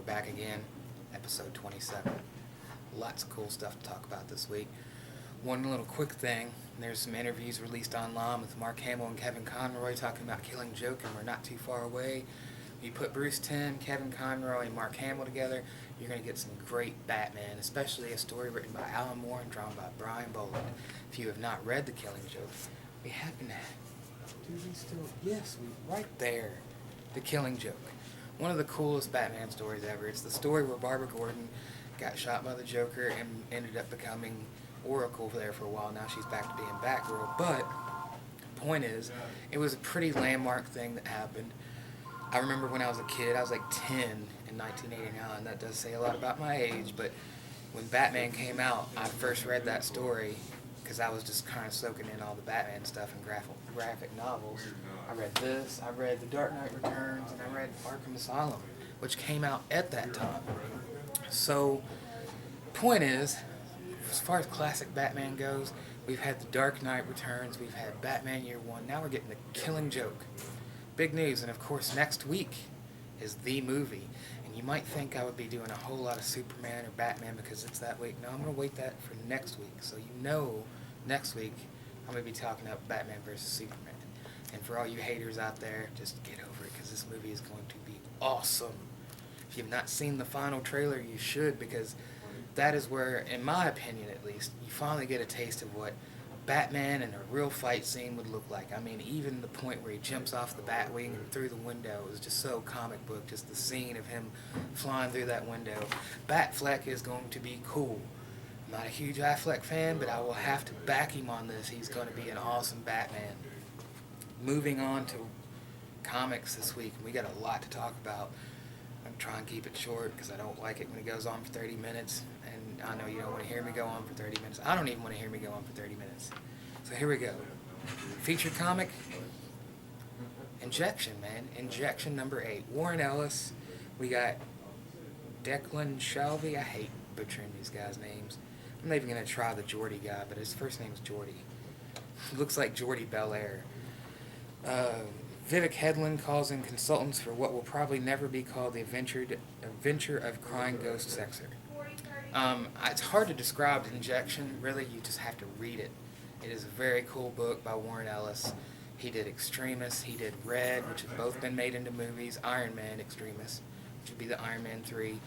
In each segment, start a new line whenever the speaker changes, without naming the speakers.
back again, episode 27. Lots of cool stuff to talk about this week. One little quick thing, there's some interviews released online with Mark Hamill and Kevin Conroy talking about Killing Joke, and we're not too far away. You put Bruce Timm, Kevin Conroy, and Mark Hamill together, you're going to get some great Batman, especially a story written by Alan Moore and drawn by Brian Boland. If you have not read The Killing Joke, we happen to... Do we still... Yes, right there. The Killing Joke. One of the coolest Batman stories ever. It's the story where Barbara Gordon got shot by the Joker and ended up becoming Oracle there for a while. Now she's back to being Batgirl. But, point is, it was a pretty landmark thing that happened. I remember when I was a kid, I was like 10 in 1989. That does say a lot about my age, but when Batman came out, I first read that story because I was just kind of soaking in all the Batman stuff and graphic novels. I read this, I read The Dark Knight Returns, and I read Arkham Asylum, which came out at that time. So, point is, as far as classic Batman goes, we've had The Dark Knight Returns, we've had Batman Year One, now we're getting The Killing Joke. Big news, and of course next week is the movie. And you might think I would be doing a whole lot of Superman or Batman because it's that week. No, I'm going to wait that for next week. So you know next week I'm going to be talking about Batman versus Superman. And for all you haters out there, just get over it because this movie is going to be awesome. If you've not seen the final trailer, you should, because that is where, in my opinion at least, you finally get a taste of what Batman in a real fight scene would look like. I mean, even the point where he jumps off the Batwing and through the window is just so comic book, just the scene of him flying through that window. Batfleck is going to be cool. I'm not a huge Affleck fan, but I will have to back him on this. He's going to be an awesome Batman. Moving on to comics this week, we got a lot to talk about. I'm trying to keep it short because I don't like it when it goes on for 30 minutes. And I know you don't want to hear me go on for 30 minutes. I don't even want to hear me go on for 30 minutes. So here we go. Featured comic, Injection, man. Injection number 8. Warren Ellis. We got Declan Shalvey. I hate butchering these guys' names. I'm not even going to try the Geordie guy, but his first name's Geordie. Looks like Geordie Belair. Vivek Hedlund calls in consultants for what will probably never be called the Adventure of Crying Ghost Sexer. It's hard to describe Injection, really. You just have to read it. It is a very cool book by Warren Ellis. He did Extremis, he did Red, which have both been made into movies, Iron Man Extremis, which would be the Iron Man 3.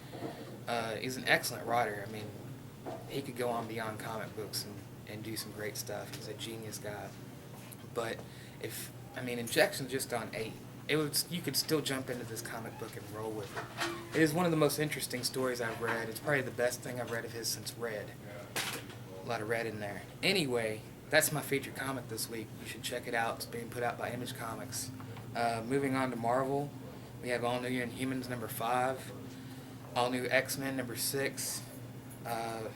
He's an excellent writer. I mean, he could go on beyond comic books and do some great stuff. He's a genius guy. But Injection's just on 8. You could still jump into this comic book and roll with it. It is one of the most interesting stories I've read. It's probably the best thing I've read of his since Red. A lot of Red in there. Anyway, that's my featured comic this week. You should check it out. It's being put out by Image Comics. Moving on to Marvel, we have All New Inhumans number 5, All New X-Men number 6,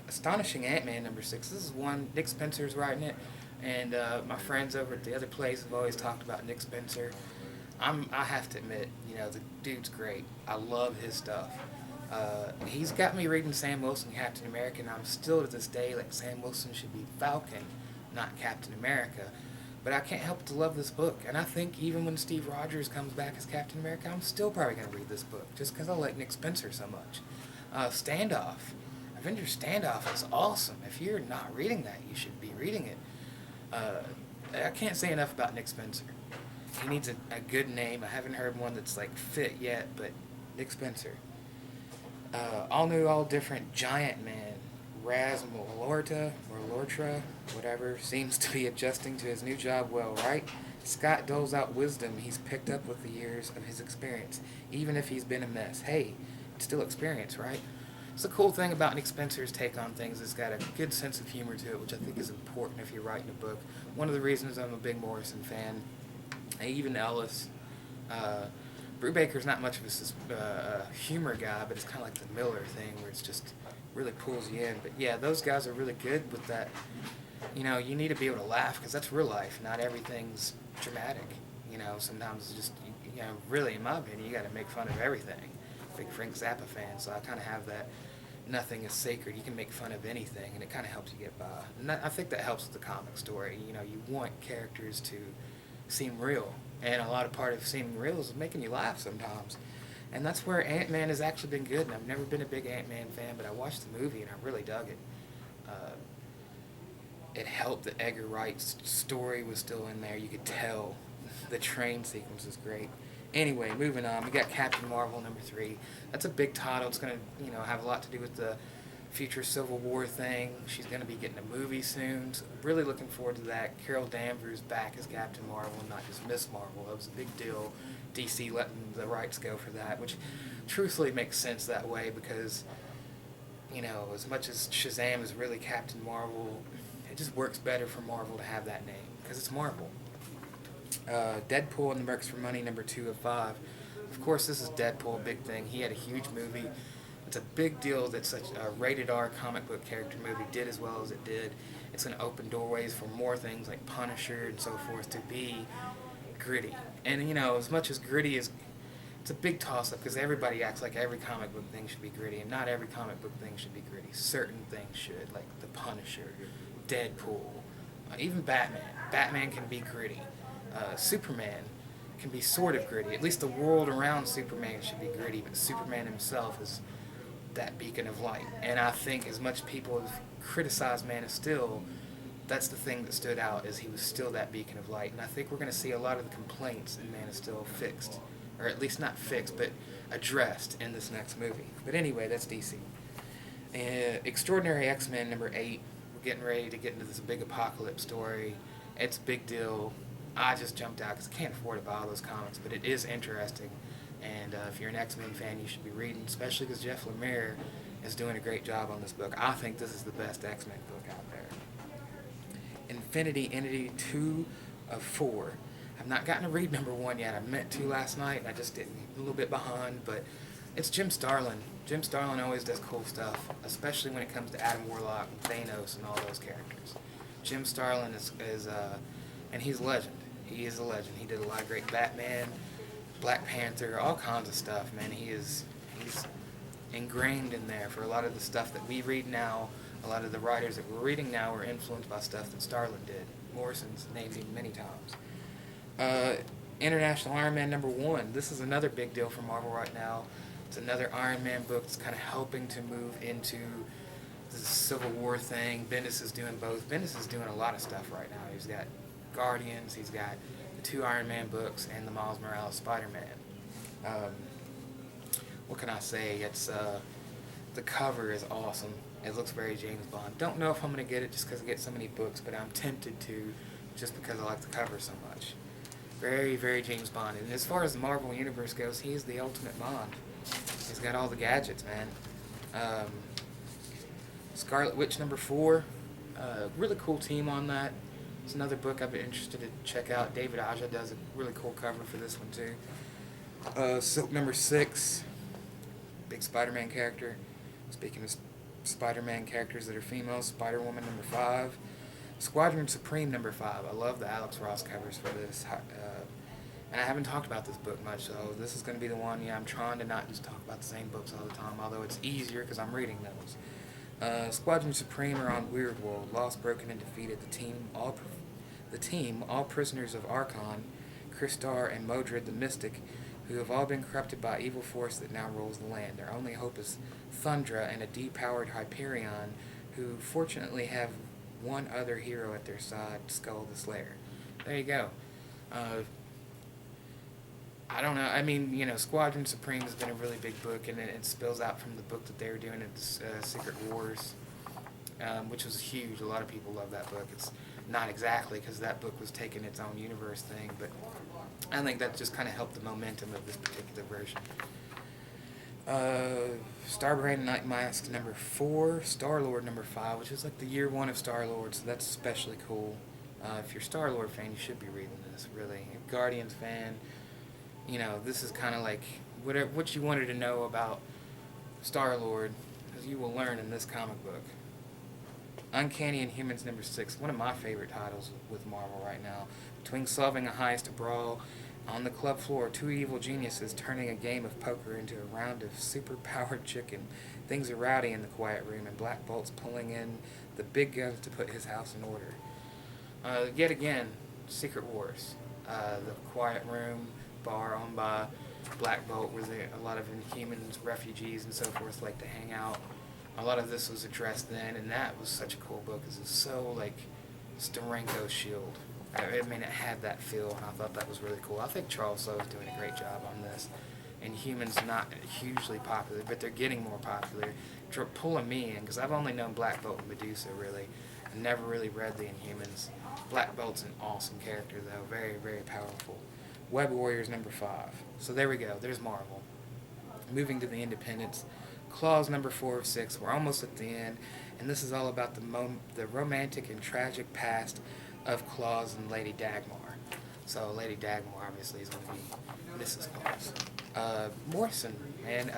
Astonishing Ant-Man number 6. This is one, Nick Spencer's writing it, and my friends over at the other place have always talked about Nick Spencer. I have to admit, the dude's great. I love his stuff. He's got me reading Sam Wilson, Captain America, and I'm still to this day like Sam Wilson should be Falcon, not Captain America. But I can't help but to love this book. And I think even when Steve Rogers comes back as Captain America, I'm still probably going to read this book just because I like Nick Spencer so much. Standoff. Avengers Standoff is awesome. If you're not reading that, you should be reading it. I can't say enough about Nick Spencer. He needs a good name. I haven't heard one that's like fit yet, but Nick Spencer. All new, all different Giant Man. Raz Malorta, or Lortra, whatever, seems to be adjusting to his new job well, right? Scott doles out wisdom he's picked up with the years of his experience, even if he's been a mess. Hey, it's still experience, right? It's the cool thing about Nick Spencer's take on things. It's got a good sense of humor to it, which I think is important if you're writing a book. One of the reasons I'm a big Morrison fan, and even Ellis. Brubaker's not much of a humor guy, but it's kind of like the Miller thing where it's just really pulls you in. But yeah, those guys are really good with that. You need to be able to laugh because that's real life. Not everything's dramatic. Sometimes it's just, really, in my opinion, you got to make fun of everything. Big Frank Zappa fan, so I kind of have that. Nothing is sacred. You can make fun of anything, and it kind of helps you get by. And I think that helps with the comic story. You want characters to seem real, and a lot of part of seeming real is making you laugh sometimes. And that's where Ant-Man has actually been good, and I've never been a big Ant-Man fan, but I watched the movie and I really dug it. Uh, it helped that Edgar Wright's story was still in there. You could tell the train sequence is great. Anyway, moving on, we got Captain Marvel #3. That's a big title. It's gonna, have a lot to do with the future Civil War thing. She's gonna be getting a movie soon. So really looking forward to that. Carol Danvers back as Captain Marvel, not just Miss Marvel. That was a big deal. DC letting the rights go for that, which truthfully makes sense that way because, as much as Shazam is really Captain Marvel, it just works better for Marvel to have that name because it's Marvel. Deadpool and the Mercs for Money #2 of 5. Of course, this is Deadpool, big thing. He had a huge movie. It's a big deal that such a rated R comic book character movie did as well as it did. It's going to open doorways for more things like Punisher and so forth to be gritty. And, as much as gritty is, it's a big toss-up because everybody acts like every comic book thing should be gritty, and not every comic book thing should be gritty. Certain things should, like the Punisher, Deadpool, even Batman. Batman can be gritty. Superman can be sort of gritty. At least the world around Superman should be gritty, but Superman himself is that beacon of light. And I think as much people have criticized Man of Steel, that's the thing that stood out, is he was still that beacon of light. And I think we're going to see a lot of the complaints in Man of Steel fixed, or at least not fixed, but addressed in this next movie. But anyway, that's DC. Extraordinary X-Men #8. We're getting ready to get into this big apocalypse story. It's a big deal. I just jumped out because I can't afford to buy all those comics, but it is interesting. And if you're an X-Men fan, you should be reading, especially because Jeff Lemire is doing a great job on this book. I think this is the best X-Men book out there. Infinity Entity 2 of 4. I've not gotten to read #1 yet. I meant to last night, and I just didn't. A little bit behind, but it's Jim Starlin. Jim Starlin always does cool stuff, especially when it comes to Adam Warlock, Thanos, and all those characters. Jim Starlin is and he's a legend. He is a legend. He did a lot of great Batman, Black Panther, all kinds of stuff, man. He's ingrained in there for a lot of the stuff that we read now. A lot of the writers that we're reading now were influenced by stuff that Starlin did. Morrison's named him many times. International Iron Man #1. This is another big deal for Marvel right now. It's another Iron Man book that's kind of helping to move into the Civil War thing. Bendis is doing both. Bendis is doing a lot of stuff right now. He's got Guardians, he's got the 2 Iron Man books, and the Miles Morales Spider-Man. What can I say? It's the cover is awesome. It looks very James Bond. Don't know if I'm going to get it just because I get so many books, but I'm tempted to just because I like the cover so much. Very, very James Bond. And as far as the Marvel Universe goes, he's the ultimate Bond. He's got all the gadgets, man. Scarlet Witch #4. Really cool team on that. It's another book I've been interested to check out. David Aja does a really cool cover for this one, too. Silk #6. Big Spider-Man character. Speaking of Spider-Man characters that are female, Spider-Woman #5. Squadron Supreme #5. I love the Alex Ross covers for this. And I haven't talked about this book much, so this is going to be the one. I'm trying to not just talk about the same books all the time, although it's easier because I'm reading those. Squadron Supreme are on Weird World. Lost, broken, and defeated. The team, all prisoners of Archon, Crystar, and Modred the Mystic, who have all been corrupted by evil force that now rules the land. Their only hope is Thundra and a depowered Hyperion, who fortunately have one other hero at their side, Skull the Slayer. There you go. I don't know. I mean, Squadron Supreme has been a really big book, and it spills out from the book that they were doing at Secret Wars, which was huge. A lot of people love that book. It's not exactly because that book was taking its own universe thing, but I think that just kind of helped the momentum of this particular version. Starbrand Night Mask #4, Star-Lord #5, which is like the year 1 of Star-Lord, so that's especially cool. If you're a Star-Lord fan, you should be reading this, really. If you're a Guardians fan, this is kind of like what you wanted to know about Star-Lord, as you will learn in this comic book. Uncanny Inhumans #6, one of my favorite titles with Marvel right now. Between solving a heist, a brawl on the club floor, 2 evil geniuses turning a game of poker into a round of super-powered chicken. Things are rowdy in the quiet room, and Black Bolt's pulling in the big guns to put his house in order. Yet again, Secret Wars. The quiet room bar owned by Black Bolt, where a lot of Inhumans, refugees, and so forth like to hang out. A lot of this was addressed then, and that was such a cool book because it's so like Steranko's Shield. I mean, it had that feel, and I thought that was really cool. I think Charles Soule is doing a great job on this. Inhumans not hugely popular, but they're getting more popular, pulling me in because I've only known Black Bolt and Medusa really. I never really read the Inhumans. Black Bolt's an awesome character though, very, very powerful. Web Warriors number 5. So there we go. There's Marvel. Moving to the Independents. Claws number 4 of 6. We're almost at the end, and this is all about the romantic and tragic past of Claws and Lady Dagmar. So Lady Dagmar obviously is going to be Mrs. Claus. Morrison, man,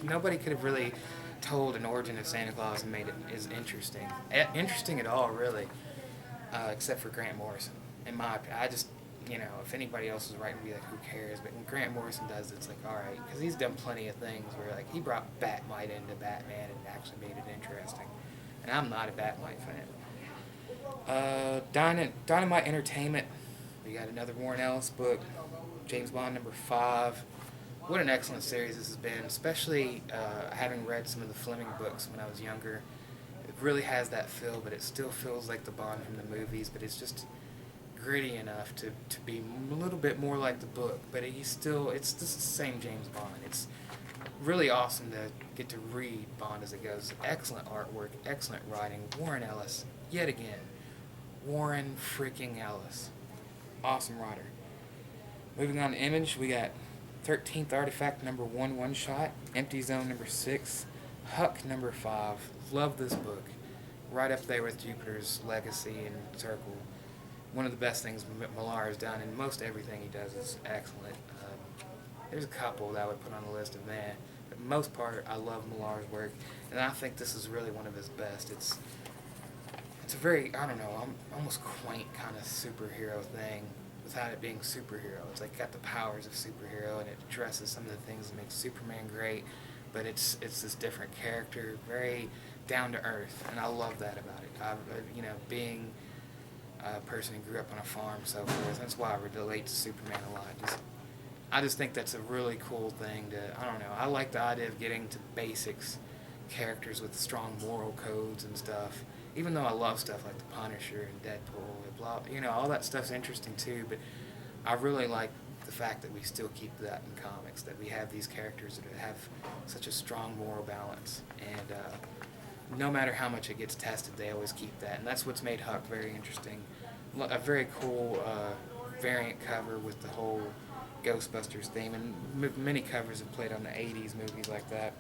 nobody could have really told an origin of Santa Claus and made it as interesting. Interesting at all, really, except for Grant Morrison. In my opinion, I just, if anybody else was writing, I'd be like, who cares? But when Grant Morrison does it, it's like, all right, because he's done plenty of things where, like, he brought Batmite into Batman and actually made it interesting. And I'm not a Batmite fan. Dynamite Entertainment. We got another Warren Ellis book, James Bond number 5. What an excellent series this has been, especially having read some of the Fleming books when I was younger. It really has that feel, but it still feels like the Bond from the movies, but it's just gritty enough to be a little bit more like the book, but it's the same James Bond. It's really awesome to get to read Bond as it goes. Excellent artwork, excellent writing. Warren Ellis, yet again. Warren freaking Ellis. Awesome writer. Moving on to Image, we got 13th Artifact number 1 one-shot, Empty Zone number 6, Huck number 5. Love this book. Right up there with Jupiter's Legacy and Circle. One of the best things Millar has done, and most everything he does is excellent. There's a couple that I would put on the list of that, but most part, I love Millar's work, and I think this is really one of his best. It's a very, I don't know, almost quaint kind of superhero thing without it being superhero. It's like got the powers of superhero, and it addresses some of the things that make Superman great, but it's this different character, very down to earth, and I love that about it. Being a person who grew up on a farm, so forth. That's why I relate to Superman a lot. I just think that's a really cool thing I don't know. I like the idea of getting to basics, characters with strong moral codes and stuff. Even though I love stuff like the Punisher and Deadpool, and blah, all that stuff's interesting too. But I really like the fact that we still keep that in comics. That we have these characters that have such a strong moral balance, and no matter how much it gets tested, they always keep that. And that's what's made Huck very interesting. A very cool variant cover with the whole Ghostbusters theme, and many covers have played on the 80s movies like that.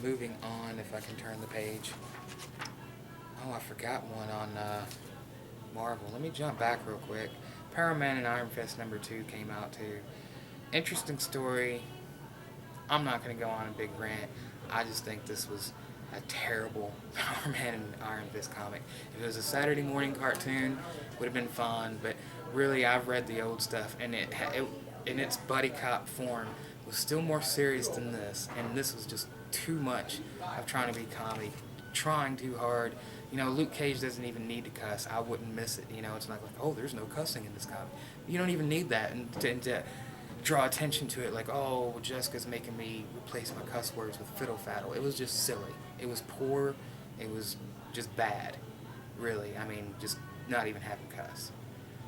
Moving on, if I can turn the page. Oh, I forgot one on Marvel. Let me jump back real quick. Power Man and Iron Fist number 2 came out too. Interesting story. I'm not going to go on a big rant. I just think this was a terrible Power Man and Iron Fist comic. If it was a Saturday morning cartoon, it would have been fun, but really I've read the old stuff, and it in its buddy cop form was still more serious than this, and this was just too much of trying to be comedy, trying too hard. Luke Cage doesn't even need to cuss. I wouldn't miss it. It's not like, oh, there's no cussing in this comic. You don't even need that, and to draw attention to it, like, oh, Jessica's making me replace my cuss words with fiddle faddle. It was just silly. It was poor. It was just bad, really. I mean, just not even having cuss.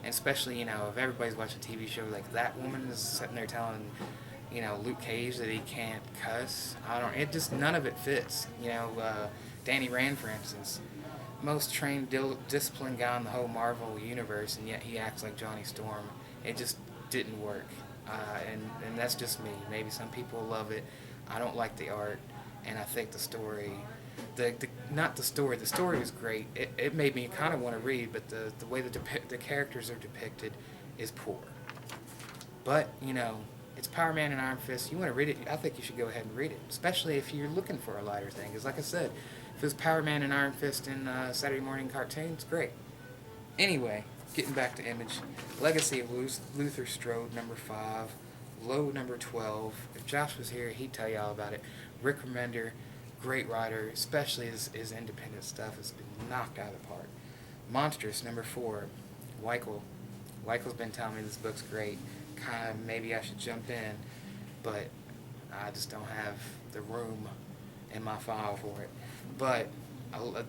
And especially, if everybody's watching a TV show, like that woman is sitting there telling, Luke Cage that he can't cuss. None of it fits. Danny Rand, for instance, most trained, disciplined guy in the whole Marvel universe, and yet he acts like Johnny Storm. It just didn't work. And that's just me. Maybe some people love it. I don't like the art, and I think the story, the story was great. It made me kind of want to read, but the way the characters are depicted is poor. But, it's Power Man and Iron Fist. You want to read it, I think you should go ahead and read it, especially if you're looking for a lighter thing. Because like I said, if it was Power Man and Iron Fist in Saturday morning cartoons, great. Anyway, getting back to Image. Legacy of Luther Strode, number 5. Low, number 12. If Josh was here, he'd tell you all about it. Rick Remender, great writer, especially his independent stuff has been knocked out of the park. Monstrous, number 4. Weichel. Weichel's been telling me this book's great. kind of maybe I should jump in, but I just don't have the room in my file for it. But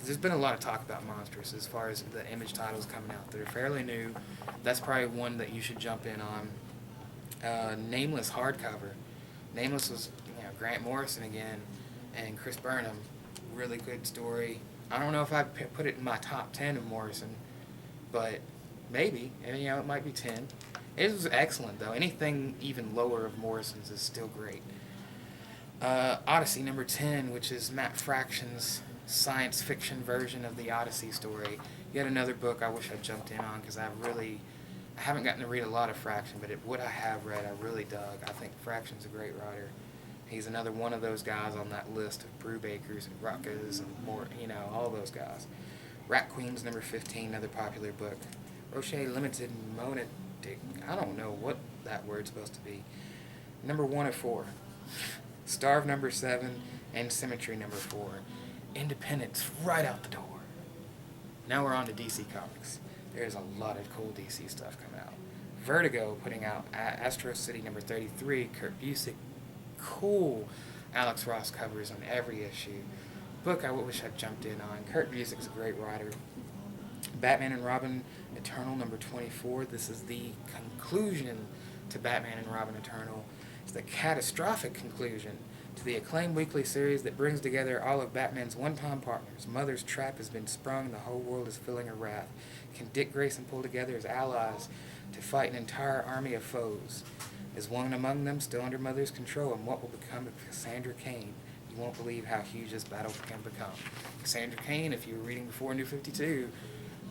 there's been a lot of talk about Monstrous as far as the Image titles coming out. They're fairly new. That's probably one that you should jump in on. Nameless hardcover. Nameless was Grant Morrison again and Chris Burnham. Really good story. I don't know if I'd put it in my top 10 of Morrison, but maybe. And it might be 10. It was excellent though. Anything even lower of Morrison's is still great. Odyssey number 10, which is Matt Fraction's science fiction version of the Odyssey story. Yet another book I wish I jumped in on because I haven't gotten to read a lot of Fraction, but what I have read I really dug. I think Fraction's a great writer. He's another one of those guys on that list of Brewbakers and Ruckas and more, all those guys. Rat Queens number 15, another popular book. Roche Limited Monetic, I don't know what that word's supposed to be. Number 1 of 4. Starve number 7, and Symmetry number 4. Independence right out the door. Now we're on to DC Comics. There's a lot of cool DC stuff coming out. Vertigo putting out Astro City number 33, Kurt Busiek. Cool Alex Ross covers on every issue. Book I wish I'd jumped in on. Kurt Busiek's a great writer. Batman and Robin Eternal number 24. This is the conclusion to Batman and Robin Eternal. It's the catastrophic conclusion to the acclaimed weekly series that brings together all of Batman's one-time partners. Mother's trap has been sprung. The whole world is feeling her wrath. Can Dick Grayson pull together his allies to fight an entire army of foes? Is one among them still under Mother's control, and what will become of Cassandra Cain? You won't believe how huge this battle can become. Cassandra Cain, if you were reading before New 52,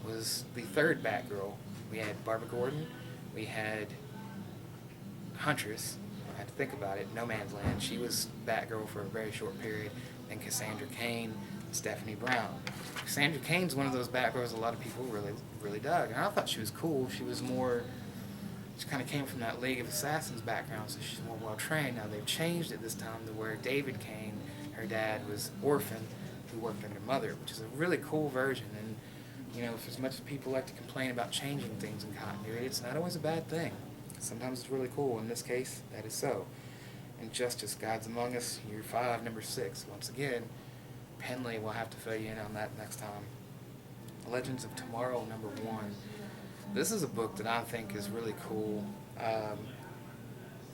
was the third Batgirl. We had Barbara Gordon, we had Huntress. I had to think about it. No Man's Land. She was Batgirl for a very short period. Then Cassandra Cain, Stephanie Brown. Cassandra Cain's one of those Batgirls a lot of people really dug, and I thought she was cool. She kind of came from that League of Assassins background, so she's more well-trained. Now, they've changed it this time to where David Cain, her dad, was orphan, who worked under Mother, which is a really cool version. And, if as much as people like to complain about changing things in continuity, it's not always a bad thing. Sometimes it's really cool. In this case, that is so. Injustice, Gods Among Us, Year 5, number 6. Once again, Penley will have to fill you in on that next time. Legends of Tomorrow, number 1. This is a book that I think is really cool.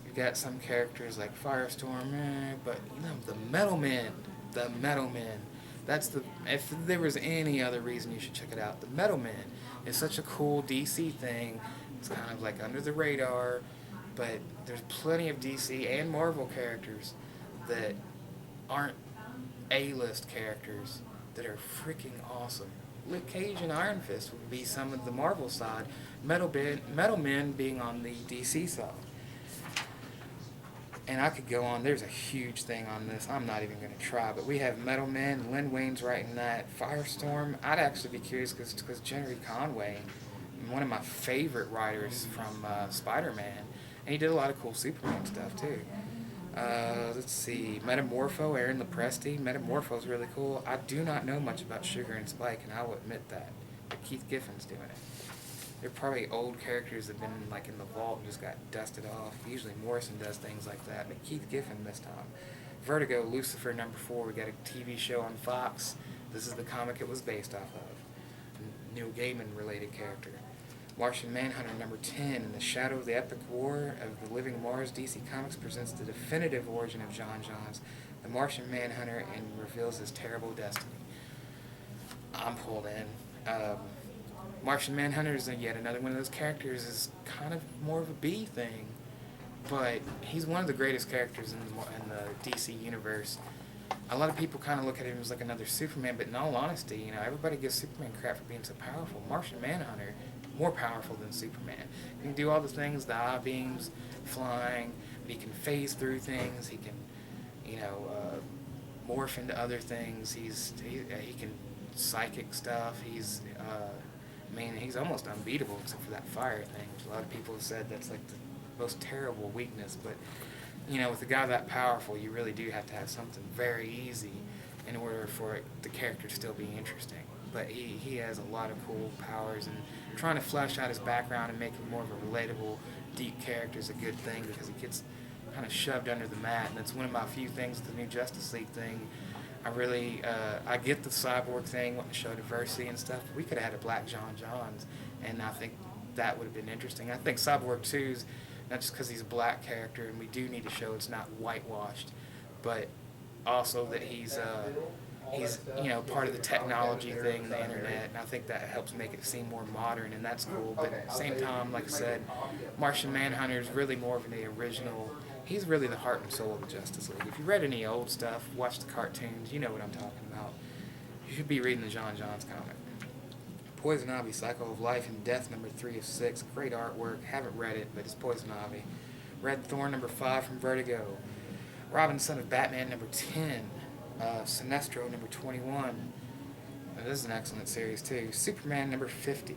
You've got some characters like Firestorm, but the Metal Men. If there was any other reason you should check it out, the Metal Men is such a cool DC thing. It's kind of like under the radar, but there's plenty of DC and Marvel characters that aren't A-list characters that are freaking awesome. Luke Cage and Iron Fist would be some of the Marvel side, Metal Men being on the DC side. And I could go on. There's a huge thing on this. I'm not even going to try. But we have Metal Men. Len Wayne's writing that. Firestorm. I'd actually be curious because Jenny Conway, one of my favorite writers from Spider-Man, and he did a lot of cool Superman stuff too. Let's see. Metamorpho, Aaron Lopresti. Metamorpho's really cool. I do not know much about Sugar and Spike, and I will admit that. But Keith Giffen's doing it. They're probably old characters that have been like in the vault and just got dusted off. Usually Morrison does things like that, but Keith Giffen this time. Vertigo, Lucifer number 4. We got a TV show on Fox. This is the comic it was based off of. Neil Gaiman related character. Martian Manhunter number 10. In the shadow of the epic war of the living Mars, DC Comics presents the definitive origin of John Johns, the Martian Manhunter, and reveals his terrible destiny. I'm pulled in. Martian Manhunter is yet another one of those characters. Is kind of more of a B thing, but he's one of the greatest characters in the DC universe. A lot of people kind of look at him as like another Superman, but in all honesty, everybody gives Superman crap for being so powerful. Martian Manhunter, more powerful than Superman. He can do all the things, the eye beams, flying, but he can phase through things. He can, morph into other things. He can psychic stuff. He's almost unbeatable except for that fire thing, which a lot of people have said that's like the most terrible weakness. But, with a guy that powerful, you really do have to have something very easy in order for the character to still be interesting. But he has a lot of cool powers, and trying to flesh out his background and make him more of a relatable deep character is a good thing because he gets kind of shoved under the mat, and that's one of my few things with the new Justice League thing. I get the cyborg thing, wanting to show diversity and stuff. But we could have had a black John Johns, and I think that would have been interesting. I think Cyborg 2's not just because he's a black character, and we do need to show it's not whitewashed, but also that he's part of the technology thing, the internet, and I think that helps make it seem more modern, and that's cool. But at the same time, like I said, Martian Manhunter is really more of the original. He's really the heart and soul of the Justice League. If you read any old stuff, watch the cartoons, you know what I'm talking about. You should be reading the John Johns comic. Poison Ivy, Cycle of Life and Death, number 3 of 6. Great artwork. Haven't read it, but it's Poison Ivy. Red Thorn, number 5 from Vertigo. Robin, Son of Batman, number 10. Sinestro, number 21. Now, this is an excellent series, too. Superman, number 50.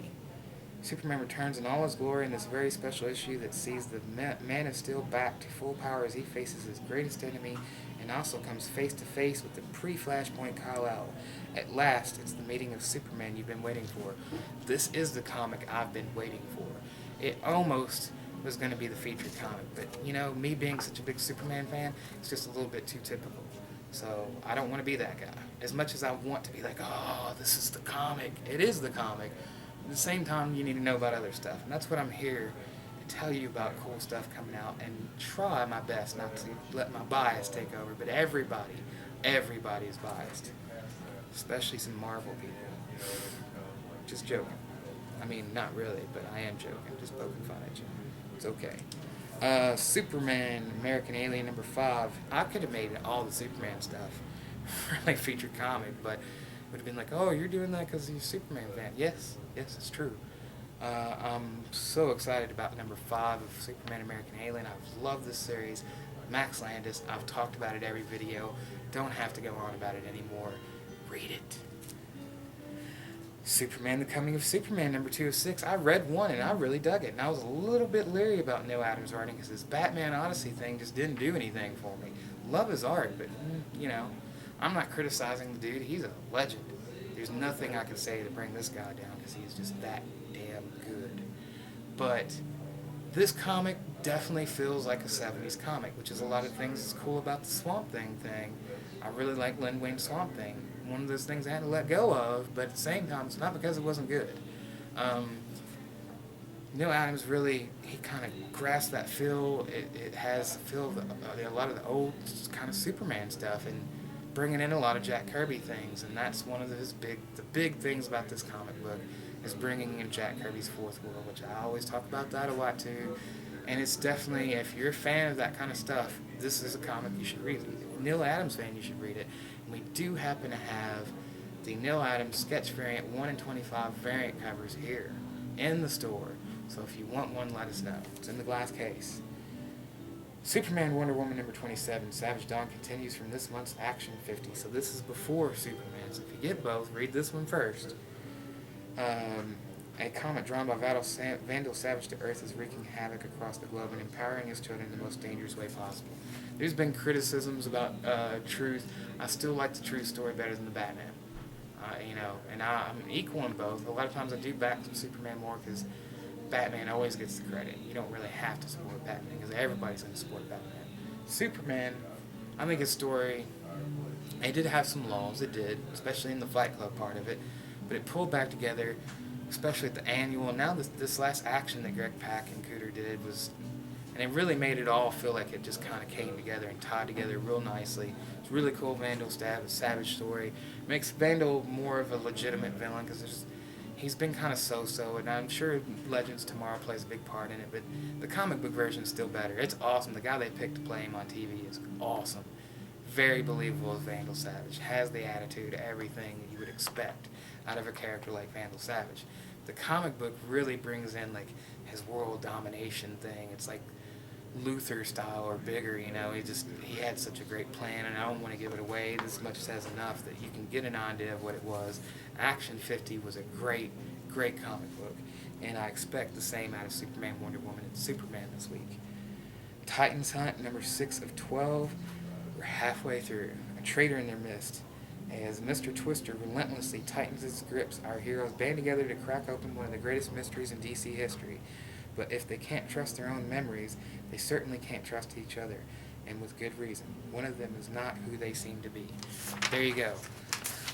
Superman returns in all his glory in this very special issue that sees the Man of Steel back to full power as he faces his greatest enemy and also comes face to face with the pre-Flashpoint Kal-El. At last, it's the meeting of Superman you've been waiting for. This is the comic I've been waiting for. It almost was going to be the featured comic, but me being such a big Superman fan, it's just a little bit too typical. So I don't want to be that guy. As much as I want to be like, oh, this is the comic. It is the comic. At the same time, you need to know about other stuff. And that's what I'm here to tell you about cool stuff coming out and try my best not to let my bias take over. But everybody is biased. Especially some Marvel people. Just joking. I mean, not really, but I am joking. Just poking fun at you. It's okay. Superman, American Alien, number 5. I could have made all the Superman stuff really featured comic, but would have been like, oh, you're doing that because you're a Superman fan. Yes, it's true. I'm so excited about number 5 of Superman American Alien. I've loved this series. Max Landis, I've talked about it every video. Don't have to go on about it anymore. Read it. Superman, The Coming of Superman, number 2 of 6. I read 1 and I really dug it. And I was a little bit leery about Neil Adams' writing because his Batman Odyssey thing just didn't do anything for me. Love his art, but, I'm not criticizing the dude. He's a legend. There's nothing I can say to bring this guy down because he's just that damn good. But this comic definitely feels like a 70s comic, which is a lot of things that's cool about the Swamp Thing thing. I really like Len Wayne's Swamp Thing. One of those things I had to let go of, but at the same time, it's not because it wasn't good. Neil Adams really, he kind of grasped that feel. It has the feel of a lot of the old kind of Superman stuff and bringing in a lot of Jack Kirby things, and that's one of the big things about this comic book is bringing in Jack Kirby's Fourth World, which I always talk about that a lot too. And it's definitely, if you're a fan of that kind of stuff, this is a comic you should read. If you're a Neil Adams fan, you should read it. And we do happen to have the Neil Adams sketch variant 1 in 25 variant covers here in the store. So if you want one, let us know. It's in the glass case. Superman, Wonder Woman, number 27. Savage Dawn continues from this month's Action 50. So this is before Superman. So if you get both, read this one first. A comet drawn by Vandal Savage to Earth is wreaking havoc across the globe and empowering his children in the most dangerous way possible. There's been criticisms about Truth. I still like the Truth story better than the Batman. And I'm equal in both. A lot of times I do back Superman more because Batman always gets the credit. You don't really have to support Batman because everybody's going to support Batman. Superman, I think his story, it did have some laws. It did, especially in the Fight Club part of it. But it pulled back together, especially at the annual. Now this last action that Greg Pak and Cooter did was, and it really made it all feel like it just kind of came together and tied together real nicely. It's really cool. Vandal Savage story makes Vandal more of a legitimate villain because he's been kind of so-so, and I'm sure Legends Tomorrow plays a big part in it, but the comic book version is still better. It's awesome. The guy they picked to play him on TV is awesome. Very believable as Vandal Savage. Has the attitude, everything that you would expect out of a character like Vandal Savage. The comic book really brings in like his world domination thing. It's like Luthor style or bigger, he had such a great plan, and I don't want to give it away. This much says enough that you can get an idea of what it was. Action 50 was a great comic book, and I expect the same out of Superman, Wonder Woman, and Superman this week. Titans Hunt, number 6 of 12. We're halfway through. A traitor in their midst. As Mr. Twister relentlessly tightens his grips, our heroes band together to crack open one of the greatest mysteries in DC history. but if they can't trust their own memories, they certainly can't trust each other, and with good reason. One of them is not who they seem to be. There you go.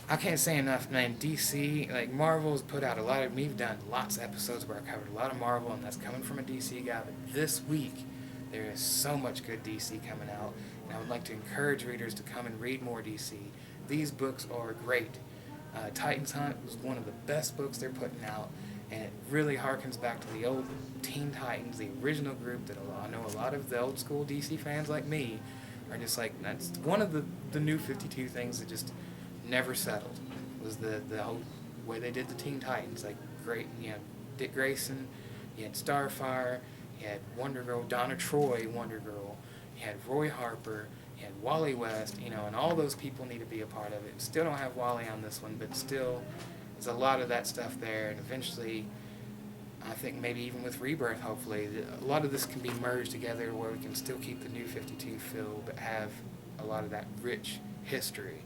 I can't say enough, man. DC, like Marvel's put out a lot of, we've done lots of episodes where I covered a lot of Marvel, and that's coming from a DC guy, but this week, there is so much good DC coming out, and I would like to encourage readers to come and read more DC. These books are great. Titans Hunt was one of the best books they're putting out, and it really harkens back to the old Teen Titans, the original group that I know a lot of the old school DC fans like me are just like, that's one of the New 52 things that just never settled, was the whole way they did the Teen Titans. Like, great, Dick Grayson, you had Starfire, you had Wonder Girl, Donna Troy, Wonder Girl, you had Roy Harper, you had Wally West, and all those people need to be a part of it. Still don't have Wally on this one, but still, there's a lot of that stuff there, and eventually, I think maybe even with Rebirth, hopefully, a lot of this can be merged together where we can still keep the New 52 feel, but have a lot of that rich history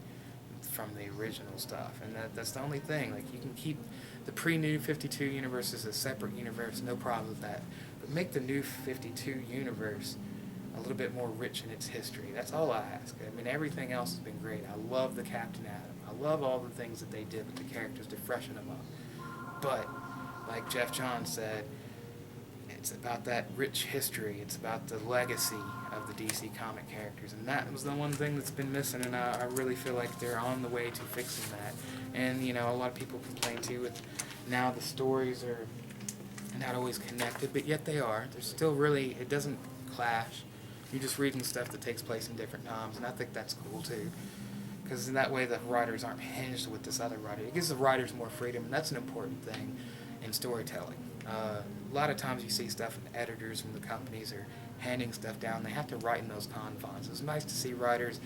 from the original stuff. And that's the only thing. Like, you can keep the pre-New 52 universe as a separate universe, no problem with that. But make the New 52 universe a little bit more rich in its history. That's all I ask. I mean, everything else has been great. I love the Captain Atom. I love all the things that they did with the characters to freshen them up. But, like Jeff Johns said, it's about that rich history. It's about the legacy of the DC comic characters. And that was the one thing that's been missing, and I really feel like they're on the way to fixing that. And, a lot of people complain, too, with now the stories are not always connected, but yet they are. There's still really, it doesn't clash. You're just reading stuff that takes place in different times, and I think that's cool, too. Because in that way, the writers aren't hinged with this other writer. It gives the writers more freedom, and that's an important thing in storytelling. A lot of times you see stuff, and editors from the companies are handing stuff down. They have to write in those confines. It's nice to see writers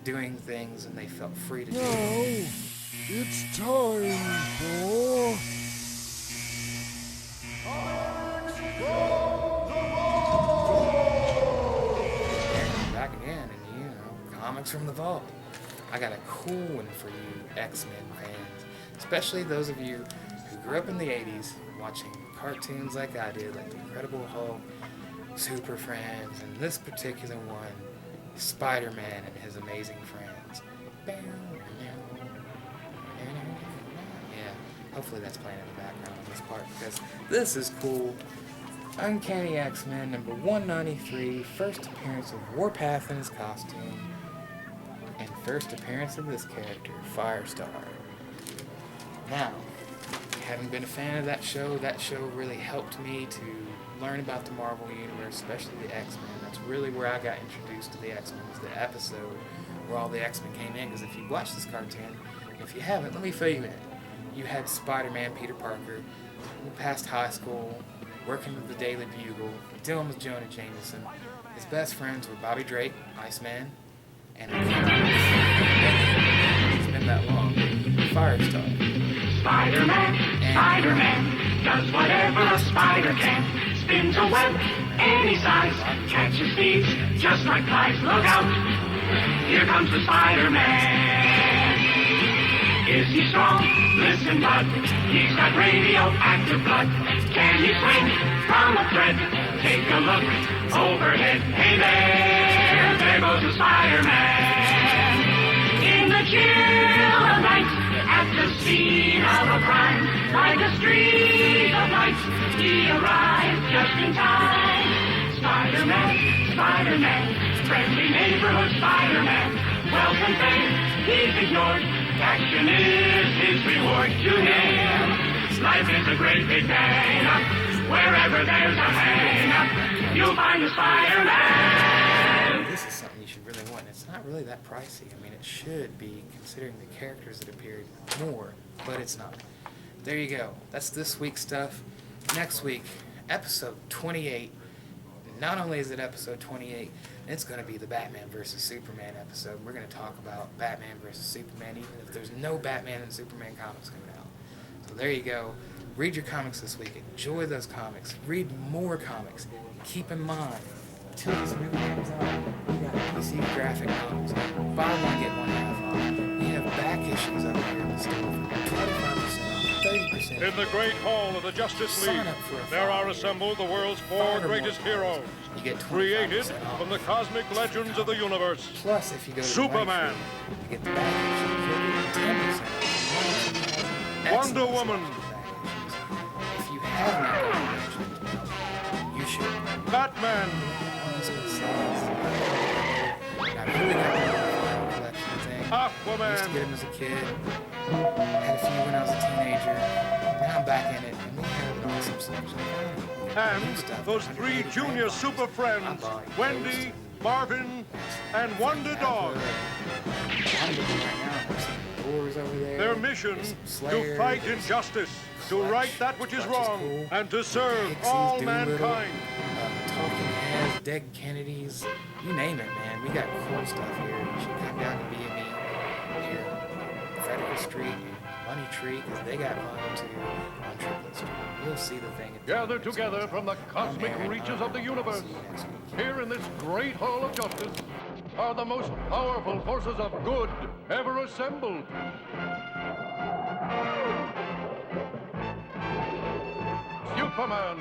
doing things, and they felt free to do it.
It's time for...
Back again, and comics from the vault. I got a cool one for you X-Men fans, especially those of you who grew up in the 80s watching cartoons like I did, like The Incredible Hulk, Super Friends, and this particular one, Spider-Man and His Amazing Friends. Yeah, hopefully that's playing in the background on this part, because this is cool. Uncanny X-Men number 193, first appearance of Warpath in his costume, and first appearance of this character, Firestar. Now, having been a fan of that show really helped me to learn about the Marvel Universe, especially the X-Men. That's really where I got introduced to the X-Men, was the episode where all the X-Men came in, because if you watch this cartoon, if you haven't, let me fill you in. You had Spider-Man, Peter Parker, past high school, working with the Daily Bugle, dealing with Jonah Jameson. His best friends were Bobby Drake, Iceman, and it's been that long, Firestar.
Spider-Man does whatever a spider can. Spins a web any size, catches thieves just like flies. Look out, here comes the Spider-Man. Is he strong? Listen, bud, he's got radioactive blood. Can he swing from a thread? Take a look overhead. Hey there goes the Spider-Man. In the chill of night, at the scene of a crime, like a streak of light, he arrived just in time. Spider-Man, friendly neighborhood Spider-Man. Wealth and fame, he's ignored. Action is his reward to him. Life is a great big hang-up. Wherever there's a hang-up, you'll find the Spider-Man.
This is something you should really want. It's not really that pricey. I mean, it should be, considering the characters that appeared more, but it's not. There you go. That's this week's stuff. Next week, episode 28. Not only is it episode 28, it's going to be the Batman vs. Superman episode. We're going to talk about Batman vs. Superman, even if there's no Batman and Superman comics coming out. So there you go. Read your comics this week. Enjoy those comics. Read more comics. Keep in mind, until this movie comes out, we got DC graphic novels. Buy one, get one half off. We have back issues up here in the store for 25% off, 30% percent.
In the great hall of the Justice
Sign
League,
up for a
there are
5-year,
assembled the world's 4
5 or
greatest
more
heroes,
times. You get 25%
created
off.
from the cosmic legends of the universe.
Plus, if you go to
Superman.
the you get the back issues. You'll get 10% off.
Wonder Woman.
If you have not gotten Legend, you should.
Batman.
I'm just gonna say this. I really got the Marvel collection thing. I used to
Aquaman.
get them as a kid. Had a few when I was a teenager. Now I'm back in it, and we have an awesome selection.
And those 3 junior super friends, Wendy, Marvin, and Wonder Dog.
I'm looking right now. There's some doors over there.
Their mission,
There's some
to
Slayer,
fight
there's
injustice, to
Clutch.
right that which is
Clutch
wrong,
cool.
and to serve
Pixies,
all
Doolittle,
mankind.
Talking Heads, Dead Kennedys, you name it, man. We got cool stuff here. You should come down to B&E here, Frederick Street, and Money Tree, because they got vinyl too on Triplet Street. You'll see the thing.
Gathered together from the cosmic reaches of the universe,
See you next week.
here in this great hall of justice, are the most powerful forces of good ever assembled. Superman.